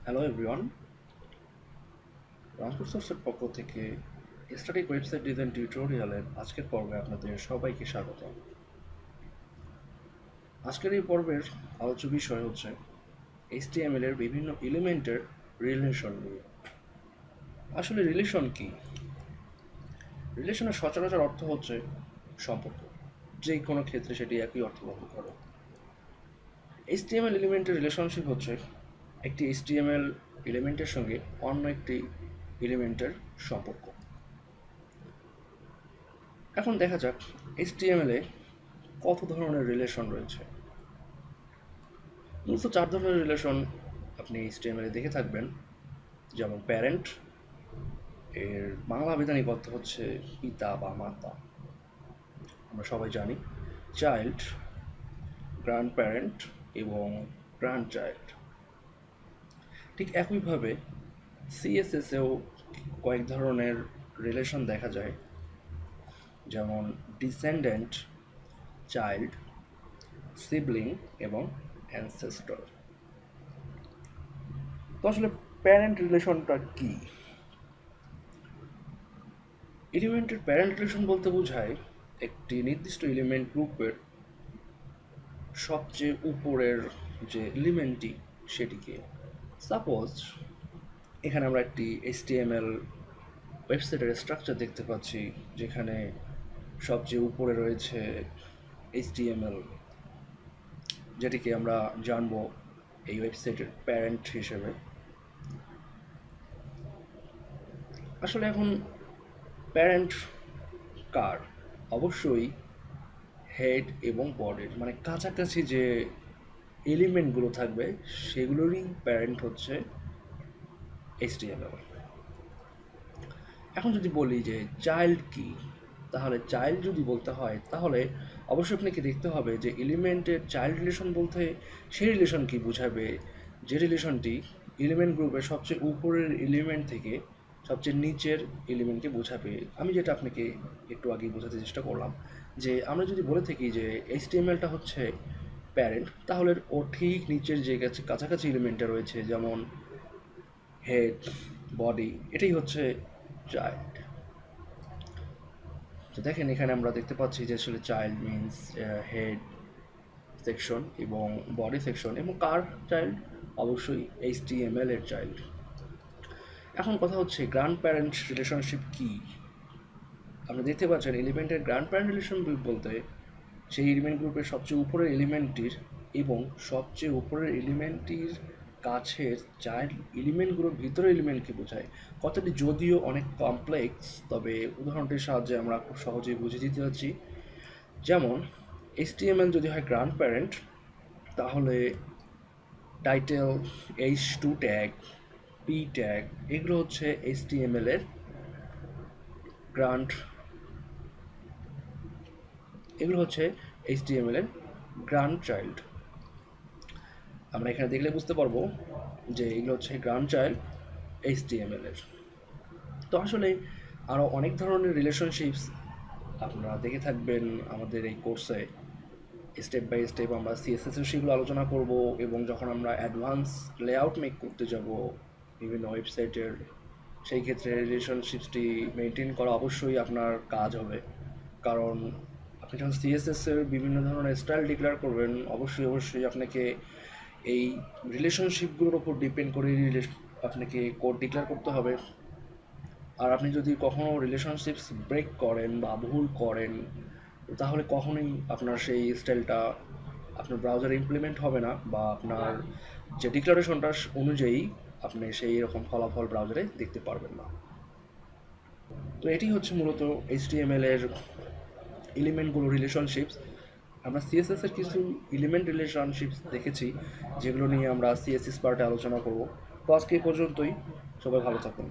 Hello everyone, Rampur সোর্সের পক্ষ থেকে স্ট্যাটিক ওয়েবসাইট ডিজাইন টিউটোরিয়ালের আজকের পর্বে আপনাদের সবাইকে স্বাগত। আজকের এই পর্বের আলোচ্য বিষয় হচ্ছে HTML এর বিভিন্ন এলিমেন্টের রিলেশন নিয়ে। আসলে রিলেশন কি? রিলেশনের সচরাচর অর্থ হচ্ছে সম্পর্ক, যে কোনো ক্ষেত্রে সেটি একই অর্থ বহন করে। HTML এলিমেন্টের রিলেশনশিপ হচ্ছে একটি HTML এলিমেন্টের সঙ্গে অন্য একটি এলিমেন্টের সম্পর্ক। এখন দেখা যাক HTML এ কত ধরনের রিলেশন রয়েছে। মূলত 4 ধরনের রিলেশন আপনি HTML এ দেখে থাকবেন, যেমন প্যারেন্ট, এর বাংলা আবিধানিক অর্থ হচ্ছে পিতা বা মাতা, আমরা সবাই জানি। চাইল্ড, গ্র্যান্ড প্যারেন্ট এবং গ্র্যান্ড চাইল্ড। ঠিক একইভাবে CSS এও কয়েক ধরনের রিলেশন দেখা যায়, যেমন ডিসেন্ডেন্ট, চাইল্ড, সিবলিং এবং অ্যানসেস্টর। তো আসলে প্যারেন্ট রিলেশনটা কি? এলিমেন্টের প্যারেন্ট রিলেশন বলতে বোঝায় একটি নির্দিষ্ট এলিমেন্ট গ্রুপের সবচেয়ে উপরের যে এলিমেন্টটি সেটিকে। সাপোজ এখানে আমরা একটি HTML ওয়েবসাইটের স্ট্রাকচার দেখতে পাচ্ছি, যেখানে সবচেয়ে উপরে রয়েছে HTML, যেটিকে আমরা জানবো এই ওয়েবসাইটের প্যারেন্ট হিসেবে। আসলে এখন প্যারেন্ট কার? অবশ্যই হেড এবং বডির, মানে কাছাকাছি যে এলিমেন্টগুলো থাকবে সেগুলোরই প্যারেন্ট হচ্ছে HTML। এখন যদি বলি যে চাইল্ড কি, তাহলে চাইল্ড যদি বলতে হয় তাহলে অবশ্যই আপনাকে দেখতে হবে যে এলিমেন্টের চাইল্ড রিলেশন বলতে সেই রিলেশন কি বোঝাবে, যে রিলেশনটি এলিমেন্ট গ্রুপের সবচেয়ে উপরের এলিমেন্ট থেকে সবচেয়ে নিচের এলিমেন্টকে বোঝাবে। আমি যেটা আপনাকে একটু আগে বোঝাতে চেষ্টা করলাম, যে আমরা যদি বলে থাকি যে HTMLটা হচ্ছে প্যারেন্ট, তাহলে ও ঠিক নিচের যে কাছাকাছি এলিমেন্টটা রয়েছে, যেমন হেড, বডি, এটাই হচ্ছে চাইল্ড। তো দেখেন এখানে আমরা দেখতে পাচ্ছি যে আসলে চাইল্ড মিনস হেড সেকশন এবং বডি সেকশন, এবং কার চাইল্ড? অবশ্যই HTML এর চাইল্ড। এখন কথা হচ্ছে গ্র্যান্ড প্যারেন্ট রিলেশনশিপ কি? আপনি দেখতে পাচ্ছেন এলিমেন্টের গ্র্যান্ড প্যারেন্ট রিলেশন বলতে সেই এলিমেন্ট গ্রুপের সবচেয়ে উপরের এলিমেন্টটির এবং সবচেয়ে উপরের এলিমেন্টটির কাছের চাইল্ড এলিমেন্টগুলোর ভিতরের এলিমেন্টকে বোঝায়। কথাটি যদিও অনেক কমপ্লেক্স, তবে উদাহরণটির সাহায্যে আমরা খুব সহজেই বুঝে দিতে পারছি। যেমন HTML যদি হয় গ্র্যান্ড প্যারেন্ট, তাহলে title, H2 tag, P tag, এগুলো হচ্ছে HTML এর গ্র্যান্ড, এগুলো হচ্ছে HTML এর গ্র্যান্ড চাইল্ড। আমরা এখানে দেখলে বুঝতে পারবো যে এগুলো হচ্ছে গ্র্যান্ড চাইল্ড HTML এর। তো আসলে আরও অনেক ধরনের রিলেশনশিপস আপনারা দেখে থাকবেন আমাদের এই কোর্সে। স্টেপ বাই স্টেপ আমরা CSS এর সেগুলো আলোচনা করব, এবং যখন আমরা অ্যাডভান্স লেআউট মেক করতে যাব বিভিন্ন ওয়েবসাইটের, সেই ক্ষেত্রে রিলেশনশিপসটি মেনটেন করা অবশ্যই আপনার কাজ হবে। কারণ আপনি যখন CSS এর বিভিন্ন ধরনের স্টাইল ডিক্লেয়ার করবেন, অবশ্যই আপনাকে এই রিলেশনশিপগুলোর ওপর ডিপেন্ড করে আপনাকে কোড ডিক্লেয়ার করতে হবে। আর আপনি যদি কখনও রিলেশনশিপস ব্রেক করেন বা ভুল করেন, তাহলে কখনোই আপনার সেই স্টাইলটা আপনার ব্রাউজারে ইমপ্লিমেন্ট হবে না, বা আপনার যে ডিক্লারেশনটা অনুযায়ী আপনি সেই রকম ফলাফল ব্রাউজারে দেখতে পারবেন না। তো এটি হচ্ছে মূলত HTML এর এলিমেন্টগুলো রিলেশনশিপস। আমরা CSS এর কিছু এলিমেন্ট রিলেশনশিপস দেখেছি, যেগুলো নিয়ে আমরা CSS পার্টে আলোচনা করব। তো আজকে এই পর্যন্তই, সবাই ভালো থাকুন।